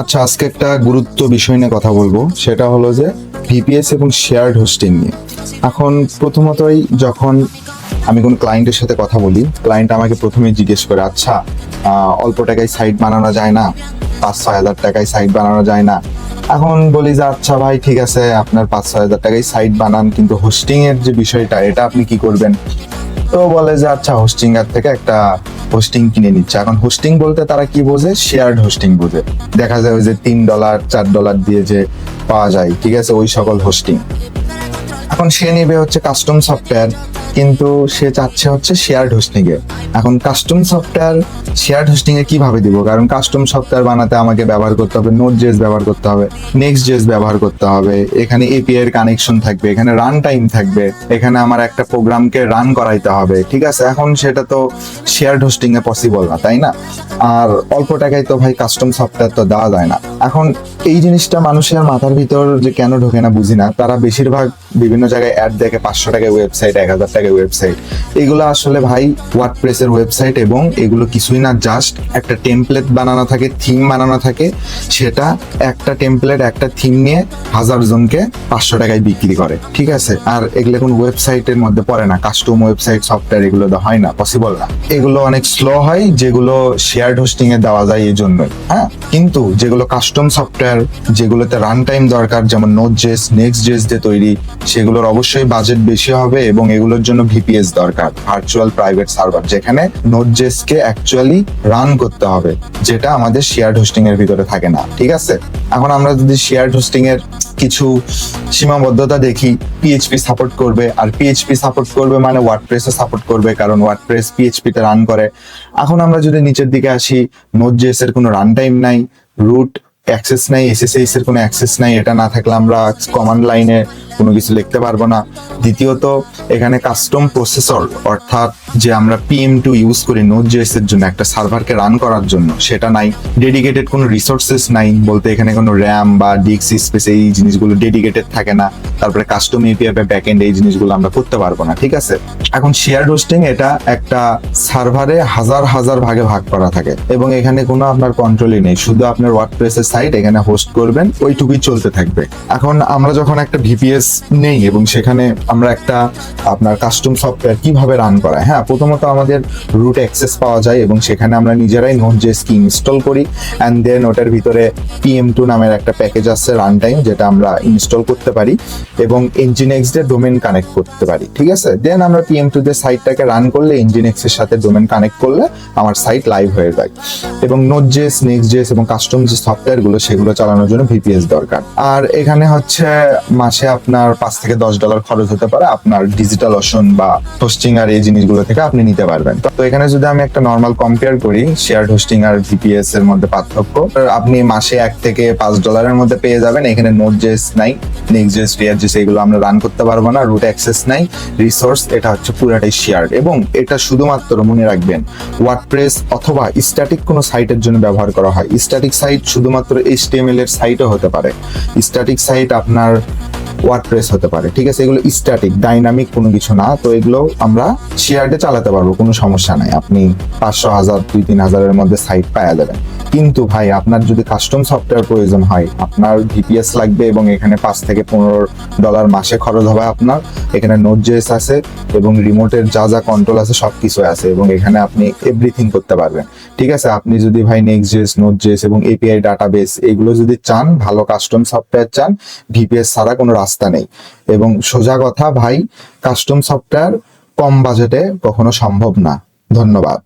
আচ্ছা, আজকে একটা গুরুত্ব বিষয় নিয়ে কথা বলবো, সেটা হলো যে ভিপিএস এবং শেয়ার্ড হোস্টিং নিয়ে। এখন প্রথমতই যখন আমি কোনো ক্লায়েন্টের সাথে কথা বলি, ক্লায়েন্ট আমাকে প্রথমেই জিজ্ঞেস করে, আচ্ছা অল্প টাকায় সাইট বানানো যায় না, 5-6 হাজার টাকায় সাইট বানানো যায় না? এখন বলি যে আচ্ছা ভাই, ঠিক আছে, আপনার 5-6 হাজার টাকায় সাইট বানান, কিন্তু হোস্টিং এর যে বিষয়টা, এটা আপনি কি করবেন? তো বলে যে আচ্ছা, হোস্টিং এর থেকে একটা হোস্টিং কিনে নিচ্ছে। এখন হোস্টিং বলতে তারা কি বোঝে? শেয়ার্ড হোস্টিং বোঝে। দেখা যায় ওই যে $3-4 দিয়ে যে পাওয়া যায়, ঠিক আছে, ওই সকল হোস্টিং। এখন সে নেবে হচ্ছে কাস্টম সফটওয়্যার, কিন্তু সে চাচ্ছে হচ্ছে শেয়ার্ড হোস্টিং এ। এখন কাস্টম সফটওয়্যার শেয়ার্ড হোস্টিং এ কিভাবে দিব? কারণ কাস্টম সফটওয়্যার বানাতে আমাকে ব্যবহার করতে হবে নোড.জেএস, ব্যবহার করতে হবে নেক্সট.জেএস, ব্যবহার করতে হবে, এখানে এপিআই এর কানেকশন থাকবে, এখানে রান টাইম থাকবে, এখানে আমার একটা প্রোগ্রামকে রান করাইতে হবে, ঠিক আছে। এখন সেটা তো শেয়ার্ড হোস্টিং এ পসিবল না, তাই না? আর অল্প টাকায় তো ভাই কাস্টম সফটওয়্যার তো দেওয়া যায় না। এখন এই জিনিসটা মানুষের মাথার ভিতর যে কেন ঢোকে না বুঝি না। তারা বেশিরভাগ বিভিন্ন জায়গায় অ্যাড দেখে, 500 টাকায় ওয়েবসাইট, 1000 টাকায় ওয়েবসাইট। এগুলো আসলে ভাই ওয়ার্ডপ্রেসের ওয়েবসাইট, এবং এগুলো কিছুই না, জাস্ট একটা টেমপ্লেট বানানো থাকে, থিম বানানো থাকে, সেটা একটা টেমপ্লেট, একটা থিম নিয়ে 1000 জনকে 500 টাকায় বিক্রি করে, ঠিক আছে। আর এগুলো কোন ওয়েবসাইটের মধ্যে পড়ে না, কাস্টম ওয়েবসাইট সফটওয়্যার এগুলো হয় না, পসিবল না। এগুলো অনেক স্লো হয়, যেগুলো শেয়ার্ড হোস্টিং এ দেওয়া যায় এই জন্যই। হ্যাঁ, কিন্তু যেগুলো কাস্টম সফটওয়্যার, যেগুলোতে রান টাইম দরকার, যেমন নোড.জেএস, নেক্সট.জেএস দিয়ে তৈরি, সেগুলোর অবশ্যই বাজেট বেশি হবে, এবং এগুলোর জন্য ভিপিএস দরকার, ভার্চুয়াল প্রাইভেট সার্ভার, যেখানে নোড.জেএস কে অ্যাকচুয়ালি রান করতে হবে, যেটা আমাদের শেয়ার্ড হোস্টিং এর ভিতরে থাকে না, ঠিক আছে। এখন আমরা যদি শেয়ার্ড হোস্টিং এর কিছু সীমাবদ্ধতা দেখি, পিএইচপি সাপোর্ট করবে, আর পিএইচপি সাপোর্ট করবে মানে ওয়ার্ডপ্রেসও সাপোর্ট করবে, কারণ ওয়ার্ডপ্রেস পিএইচপি তে রান করে। এখন আমরা যদি নিচের দিকে আসি, নোড.জেএস এর কোনো রান টাইম নাই, রুট অ্যাক্সেস নাই, এসএসএইচ এর কোনো অ্যাক্সেস নাই, এটা না থাকলে আমরা কমান্ড লাইনে কোনো কিছু লিখতে পারবো না। দ্বিতীয়ত, এখানে কাস্টম প্রসেসর, অর্থাৎ যে আমরা PM2 ইউজ করি নোড.জেএস এর জন্য একটা সার্ভারকে রান করার জন্য, সেটা নাই। ডেডিকেটেড কোনো রিসোর্সেস নাই, বলতে এখানে কোনো র্যাম বা ডিস্ক স্পেস এই জিনিসগুলো ডেডিকেটেড থাকে না। তারপরে কাস্টম এপিআই বা ব্যাকএন্ড এই জিনিসগুলো আমরা করতে পারবো না, ঠিক আছে। এখন শেয়ার্ড হোস্টিং, এটা একটা সার্ভারে হাজার হাজার ভাগে ভাগ করা থাকে, এবং এখানে কোনো আপনার কন্ট্রোলই নেই, শুধু আপনার ওয়ার্ডপ্রেসের সাইট এখানে হোস্ট করবেন, ওইটুকুই চলতে থাকবে। এখন আমরা যখন একটা ভিপিএস নেই এবং সেখানে আমরা একটা আপনার কাস্টম সফটওয়্যার কিভাবে রান করায়, হ্যাঁ, প্রথমত আমাদের রুট অ্যাক্সেস পাওয়া যায়, এবং সেখানে আমরা নিজেরাই নোড.জেএস কি ইনস্টল করি, অ্যান্ড দেন ওটার ভিতরে PM2 নামের একটা প্যাকেজ আছে রান টাইম, যেটা আমরা ইনস্টল করতে পারি, এবং nginx দিয়ে ডোমেন কানেক্ট করতে পারি, ঠিক আছে। দেন আমরা PM2 দিয়ে সাইটটাকে রান করলে, nginx এর সাথে ডোমেন কানেক্ট করলে আমার সাইট লাইভ হয়ে যায়। এবং নোড.জেএস, নেক্সট.জেএস এবং কাস্টম যে সফটওয়্যার গুলো, সেগুলো চালানোর জন্য ভিপিএস দরকার। আর এখানে হচ্ছে মাসে আপনার $5 থেকে $10 খরচ হতে পারে, আপনার ডিজিটাল ওশন বা হোস্টিং আর এই জিনিসগুলো থেকে আপনি নিতে পারবেন। তো এখানে যদি আমি একটা নর্মাল কম্পেয়ার করি শেয়ার্ড হোস্টিং আর ভিপিএস এর মধ্যে পার্থক্য, আপনি মাসে $1 থেকে $5 মধ্যে পেয়ে যাবেন। এখানে নোড.জেএস নাই, নেক্সট.জেএস, রিয়াক্ট.জেএস এগুলো আমরা রান করতে পারবো না, রুট অ্যাক্সেস নাই, রিসোর্স, এটা হচ্ছে পুরাটাই শেয়ার্ড। এবং এটা শুধুমাত্র মনে রাখবেন ওয়ার্ডপ্রেস অথবা স্ট্যাটিক কোনো সাইটের জন্য ব্যবহার করা হয়। স্ট্যাটিক সাইট শুধুমাত্র HTML এর সাইটও হতে পারে, স্ট্যাটিক সাইট আপনার ওয়ার্ডপ্রেস হতে পারে, ঠিক আছে। এগুলো স্ট্যাটিক, ডাইনামিক কোনো কিছু না। তো এগুলো আমরা শেয়ার্ডে চালাতে পারবো, কোনো সমস্যা নাই। আপনি 500, 1000, 2-3 হাজারের মধ্যে সাইট পাওয়া যাবেন। কিন্তু ভাই, আপনার যদি কাস্টম সফটওয়্যার প্রয়োজন হয়, আপনার ভিপিএস লাগবে, এবং এখানে $5 থেকে $15 মাসে খরচ হবে আপনার। এখানে নোড.জেএস আছে, এবং রিমোটের যা যা কন্ট্রোল আছে সবকিছু আছে, এবং এখানে আপনি এভরিথিং করতে পারবেন, ঠিক আছে। আপনি যদি ভাই নেক্সট.জেএস, নোড.জেএস এবং এপিআই ডাটাবেস এগুলো যদি চান, ভালো কাস্টম সফটওয়্যার চান, ভিপিএস ছাড়া কোনো রাস্তা নেই। এবং সোজা কথা ভাই, কাস্টম সফটওয়্যার কম বাজেটে কখনো সম্ভব না। ধন্যবাদ।